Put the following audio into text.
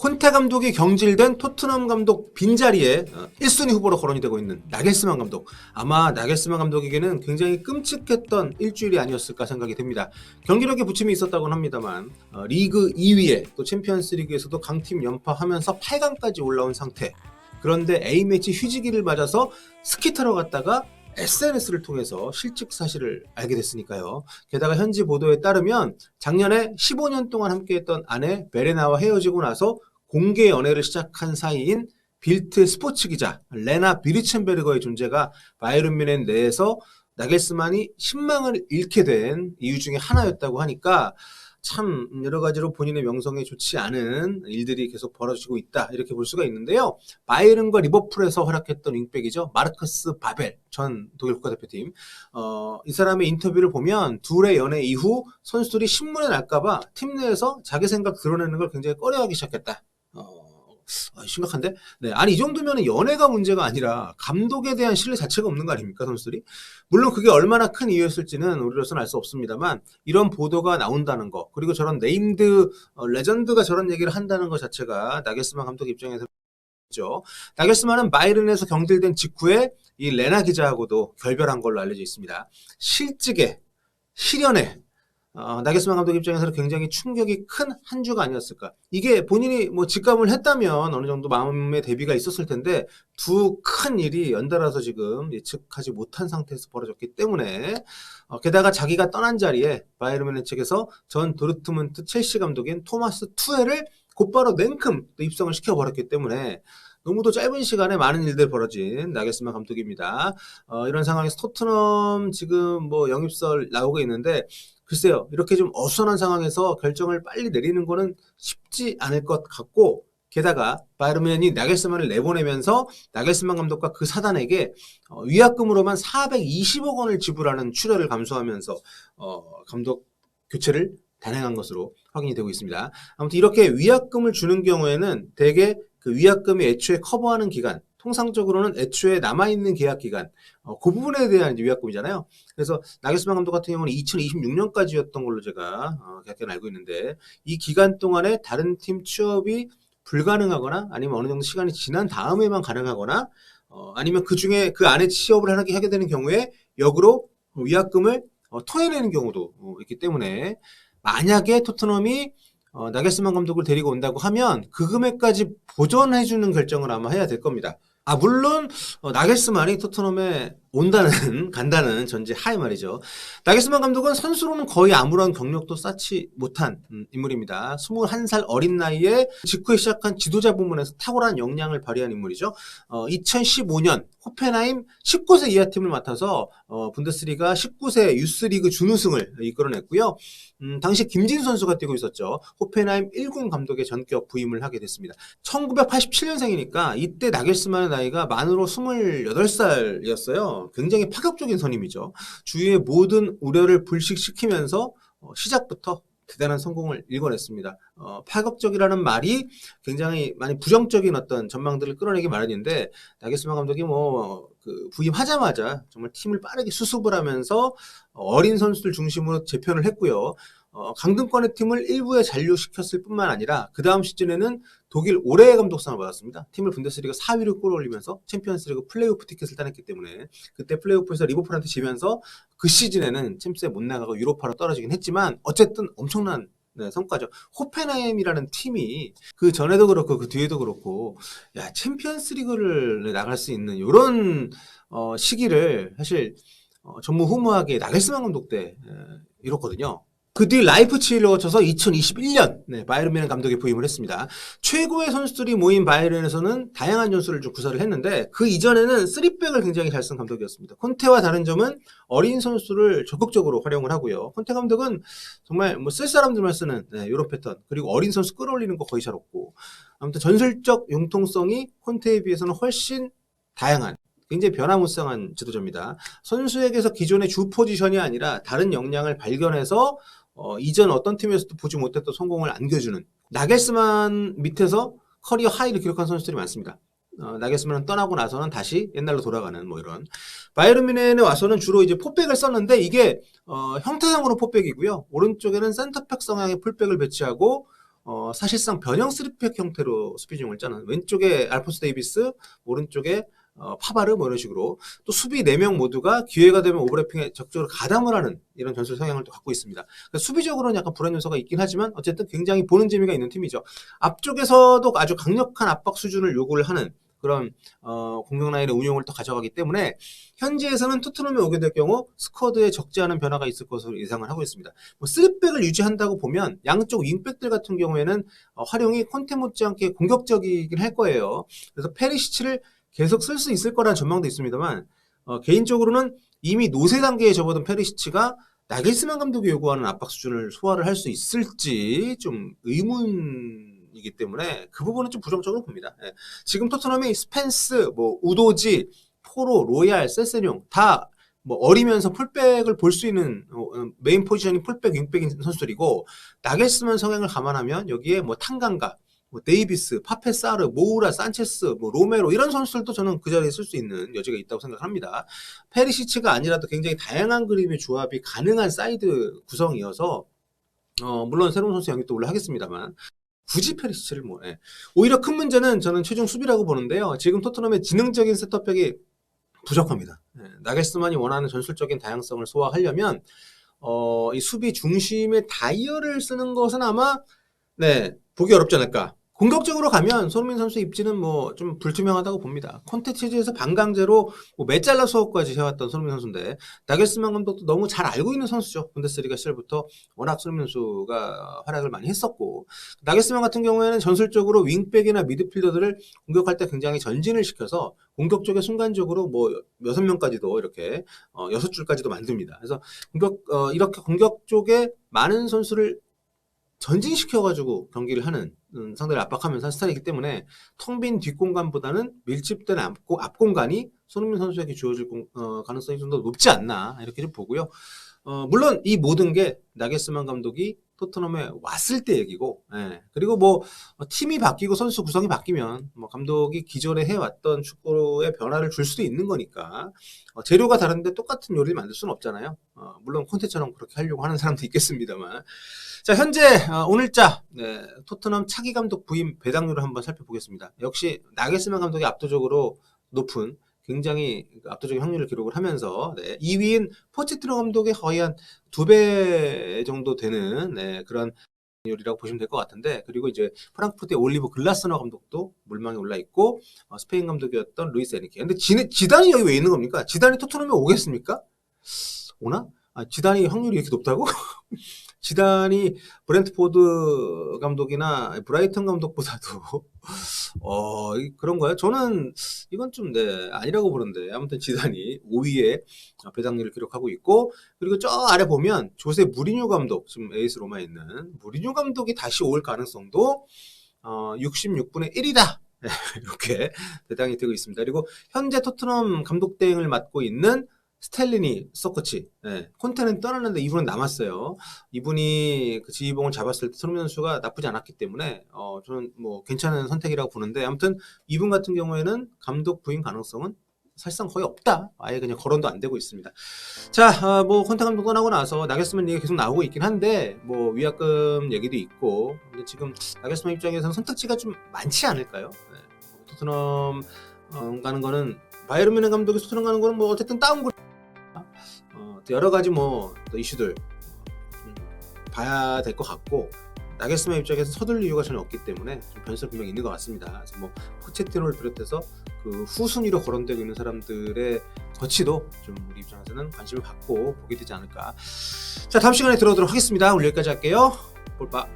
콘테 감독이 경질된 토트넘 감독 빈자리에 1순위 후보로 거론이 되고 있는 나겔스만 감독. 아마 나겔스만 감독에게는 굉장히 끔찍했던 일주일이 아니었을까 생각이 됩니다. 경기력에 부침이 있었다고는 합니다만 리그 2위에 또 챔피언스 리그에서도 강팀 연파하면서 8강까지 올라온 상태. 그런데 A매치 휴지기를 맞아서 스키 타러 갔다가 SNS를 통해서 실직 사실을 알게 됐으니까요. 게다가 현지 보도에 따르면 작년에 15년 동안 함께했던 아내 베레나와 헤어지고 나서 공개 연애를 시작한 사이인 빌트 스포츠 기자 레나 비르첸베르거의 존재가 바이에른 뮌헨 내에서 나겔스만이 신망을 잃게 된 이유 중에 하나였다고 하니까 참 여러 가지로 본인의 명성에 좋지 않은 일들이 계속 벌어지고 있다 이렇게 볼 수가 있는데요. 바이에른과 리버풀에서 활약했던 윙백이죠. 마르커스 바벨 전 독일 국가대표팀. 이 사람의 인터뷰를 보면 둘의 연애 이후 선수들이 신문에 날까봐 팀 내에서 자기 생각 드러내는 걸 굉장히 꺼려하기 시작했다. 심각한데? 네. 아니, 이 정도면 연애가 문제가 아니라 감독에 대한 신뢰 자체가 없는 거 아닙니까, 선수들이? 물론 그게 얼마나 큰 이유였을지는 우리로서는 알 수 없습니다만, 이런 보도가 나온다는 거, 그리고 저런 네임드, 레전드가 저런 얘기를 한다는 것 자체가 나겔스만 감독 입장에서 죠. 나겔스만은 바이에른에서 경질된 직후에 이 레나 기자하고도 결별한 걸로 알려져 있습니다. 실직에, 실연에, 나겔스만 감독 입장에서는 굉장히 충격이 큰 한 주가 아니었을까. 이게 본인이 뭐 직감을 했다면 어느 정도 마음의 대비가 있었을 텐데 두 큰 일이 연달아서 지금 예측하지 못한 상태에서 벌어졌기 때문에 게다가 자기가 떠난 자리에 바이에른 뮌헨 측에서 전 도르트문트 첼시 감독인 토마스 투헬을 곧바로 냉큼 입성을 시켜버렸기 때문에 너무도 짧은 시간에 많은 일들이 벌어진 나겔스만 감독입니다. 이런 상황에서 토트넘 지금 뭐 영입설 나오고 있는데 글쎄요, 이렇게 좀 어수선한 상황에서 결정을 빨리 내리는 거는 쉽지 않을 것 같고, 게다가 바이에른 뮌헨이 나겔스만을 내보내면서 나겔스만 감독과 그 사단에게 위약금으로만 420억 원을 지불하는 출혈을 감수하면서 감독 교체를 단행한 것으로 확인이 되고 있습니다. 아무튼 이렇게 위약금을 주는 경우에는 대개 그 위약금이 애초에 커버하는 기간, 통상적으로는 애초에 남아있는 계약 기간, 그 부분에 대한 위약금이잖아요. 그래서 나겔스만 감독 같은 경우는 2026년까지였던 걸로 제가 계약을 알고 있는데 이 기간 동안에 다른 팀 취업이 불가능하거나 아니면 어느 정도 시간이 지난 다음에만 가능하거나 아니면 그 중에 그 안에 취업을 하게 되는 경우에 역으로 위약금을 토해내는 경우도 있기 때문에 만약에 토트넘이 나겔스만 감독을 데리고 온다고 하면 그 금액까지 보전해주는 결정을 아마 해야 될 겁니다. 물론 나겔스만이 토트넘에 온다는 간다는 전제 하에 말이죠. 나겔스만 감독은 선수로는 거의 아무런 경력도 쌓지 못한 인물입니다. 21살 어린 나이에 직후에 시작한 지도자 부문에서 탁월한 역량을 발휘한 인물이죠. 2015년 호펜하임 19세 이하 팀을 맡아서 분데스리가 19세 유스리그 준우승을 이끌어냈고요. 당시 김진 선수가 뛰고 있었죠. 호펜하임 1군 감독의 전격 부임을 하게 됐습니다. 1987년생이니까 이때 나겔스만의 나이가 만으로 28살이었어요. 굉장히 파격적인 선임이죠. 주위의 모든 우려를 불식시키면서 시작부터 대단한 성공을 일궈냈습니다. 파격적이라는 말이 굉장히 많이 부정적인 어떤 전망들을 끌어내기 마련인데 나겔스만 감독이 부임하자마자 정말 팀을 빠르게 수습을 하면서 어린 선수들 중심으로 재편을 했고요. 강등권의 팀을 일부에 잔류시켰을 뿐만 아니라 그 다음 시즌에는 독일 올해의 감독상을 받았습니다. 팀을 분데스리가 4위로 끌어올리면서 챔피언스리그 플레이오프 티켓을 따냈기 때문에 그때 플레이오프에서 리버풀한테 지면서 그 시즌에는 챔스에 못 나가고 유로파로 떨어지긴 했지만 어쨌든 엄청난 성과죠. 호펜하임이라는 팀이 그 전에도 그렇고 그 뒤에도 그렇고 챔피언스리그를 나갈 수 있는 이런 시기를 사실 전무후무하게 나겔스만 감독 때 이뤘거든요. 그 뒤 라이프치히를 거쳐서 2021년 바이에른 뮌헨 감독에 부임을 했습니다. 최고의 선수들이 모인 바이에른에서는 다양한 전술을 좀 구사를 했는데 그 이전에는 3백을 굉장히 잘 쓴 감독이었습니다. 콘테와 다른 점은 어린 선수를 적극적으로 활용을 하고요. 콘테 감독은 정말 쓸 사람들만 쓰는 이런 패턴 그리고 어린 선수 끌어올리는 거 거의 잘 없고 아무튼 전술적 융통성이 콘테에 비해서는 훨씬 다양한 굉장히 변화무쌍한 지도자입니다. 선수에게서 기존의 주 포지션이 아니라 다른 역량을 발견해서 이전 어떤 팀에서도 보지 못했던 성공을 안겨주는 나겔스만 밑에서 커리어 하이를 기록한 선수들이 많습니다. 나겔스만은 떠나고 나서는 다시 옛날로 돌아가는 이런 바이에른 뮌헨에 와서는 주로 이제 포백을 썼는데 이게 형태상으로 포백이고요. 오른쪽에는 센터백 성향의 풀백을 배치하고 사실상 변형 3팩 형태로 수비 중을 짜는, 왼쪽에 알폰소 데이비스, 오른쪽에 파바르 뭐 이런 식으로 또 수비 4명 모두가 기회가 되면 오버래핑에 적극적으로 가담을 하는 이런 전술 성향을 또 갖고 있습니다. 그러니까 수비적으로는 약간 불안 요소가 있긴 하지만 어쨌든 굉장히 보는 재미가 있는 팀이죠. 앞쪽에서도 아주 강력한 압박 수준을 요구를 하는 그런 공격 라인의 운용을 또 가져가기 때문에 현지에서는 토트넘에 오게 될 경우 스쿼드에 적지 않은 변화가 있을 것으로 예상을 하고 있습니다. 뭐 3백을 유지한다고 보면 양쪽 윙백들 같은 경우에는 활용이 콘테 못지않게 공격적이긴 할 거예요. 그래서 페리시치를 계속 쓸 수 있을 거라는 전망도 있습니다만 개인적으로는 이미 노세 단계에 접어든 페리시치가 나겔스만 감독이 요구하는 압박 수준을 소화를 할 수 있을지 좀 의문이기 때문에 그 부분은 좀 부정적으로 봅니다. 예. 지금 토트넘이 스펜스, 뭐 우도지, 포로, 로얄, 세세뇽 다 뭐 어리면서 풀백을 볼 수 있는 메인 포지션이 풀백, 윙백인 선수들이고 나겔스만 성향을 감안하면 여기에 뭐 탄강가, 뭐 데이비스, 파페사르, 모우라, 산체스, 뭐 로메로 이런 선수들도 저는 그 자리에 쓸 수 있는 여지가 있다고 생각합니다. 페리시치가 아니라도 굉장히 다양한 그림의 조합이 가능한 사이드 구성이어서 물론 새로운 선수 영입도 물론 하겠습니다만 굳이 페리시치를 오히려 큰 문제는 저는 최종 수비라고 보는데요. 지금 토트넘의 지능적인 세터백이 부족합니다. 나겔스만이 원하는 전술적인 다양성을 소화하려면 이 수비 중심의 다이얼을 쓰는 것은 아마 보기 어렵지 않을까. 공격적으로 가면 손흥민 선수의 입지는 뭐 좀 불투명하다고 봅니다. 콘테 체제에서 반강제로 뭐 메잘라 수업까지 해왔던 손흥민 선수인데 나겔스만 감독도 너무 잘 알고 있는 선수죠. 분데스리가 시절부터 워낙 손흥민 선수가 활약을 많이 했었고 나겔스만 같은 경우에는 전술적으로 윙백이나 미드필더들을 공격할 때 굉장히 전진을 시켜서 공격 쪽에 순간적으로 뭐 6명까지도 이렇게 6줄까지도 만듭니다. 그래서 이렇게 공격 쪽에 많은 선수를 전진시켜가지고 경기를 하는 상대를 압박하면서 한 스타일이기 때문에 텅 빈 뒷공간보다는 밀집된 앞공간이 손흥민 선수에게 주어질 가능성이 좀 더 높지 않나 이렇게 좀 보고요. 물론 이 모든 게 나겔스만 감독이 토트넘에 왔을 때 얘기고, 그리고 뭐 팀이 바뀌고 선수 구성이 바뀌면 뭐 감독이 기존에 해왔던 축구의 변화를 줄 수도 있는 거니까 재료가 다른데 똑같은 요리를 만들 수는 없잖아요. 물론 콘테처럼 그렇게 하려고 하는 사람도 있겠습니다만. 자, 현재 오늘자 토트넘 차기 감독 부임 배당률을 한번 살펴보겠습니다. 역시 나겔스만 감독이 압도적으로 높은 굉장히 압도적인 확률을 기록을 하면서 2위인 포체티노 감독의 거의 한 2배 정도 되는 그런 요리라고 보시면 될 것 같은데, 그리고 이제 프랑크푸르트의 올리브 글라스너 감독도 물망에 올라 있고 스페인 감독이었던 루이스 에리케. 근데 지단이 여기 왜 있는 겁니까? 지단이 토트넘에 오겠습니까? 오나? 지단이 확률이 이렇게 높다고? 지단이 브렌트포드 감독이나 브라이턴 감독보다도 그런가요? 저는 이건 좀 아니라고 보는데 아무튼 지단이 5위에 배당률을 기록하고 있고, 그리고 저 아래 보면 조세 무리뉴 감독, 지금 에이스 로마에 있는 무리뉴 감독이 다시 올 가능성도 66분의 1이다 이렇게 배당이 되고 있습니다. 그리고 현재 토트넘 감독 대행을 맡고 있는 스텔리니 서코치, 콘테는 떠났는데 이분은 남았어요. 이분이 그 지휘봉을 잡았을 때 손흥민 선수가 나쁘지 않았기 때문에 저는 뭐 괜찮은 선택이라고 보는데, 아무튼 이분 같은 경우에는 감독 부임 가능성은 사실상 거의 없다. 아예 그냥 거론도 안 되고 있습니다. 자, 뭐 콘테 감독 떠나고 나서 나겔스만 얘기가 계속 나오고 있긴 한데 뭐 위약금 얘기도 있고, 근데 지금 나겔스만 입장에서는 선택지가 좀 많지 않을까요? 토트넘 가는 거는, 바이에른 뮌헨 감독이 토트넘 가는 거는 뭐 어쨌든 다운그레이드, 여러 가지 뭐 또 이슈들 봐야 될 것 같고, 나겔스만 입장에서 서둘릴 이유가 전혀 없기 때문에 좀 변수가 분명히 있는 것 같습니다. 그래서 뭐 포체티노를 비롯해서 그 후순위로 거론되고 있는 사람들의 거치도 좀 우리 입장에서는 관심을 갖고 보게 되지 않을까. 자, 다음 시간에 들어오도록 하겠습니다. 오늘 여기까지 할게요. 볼빠.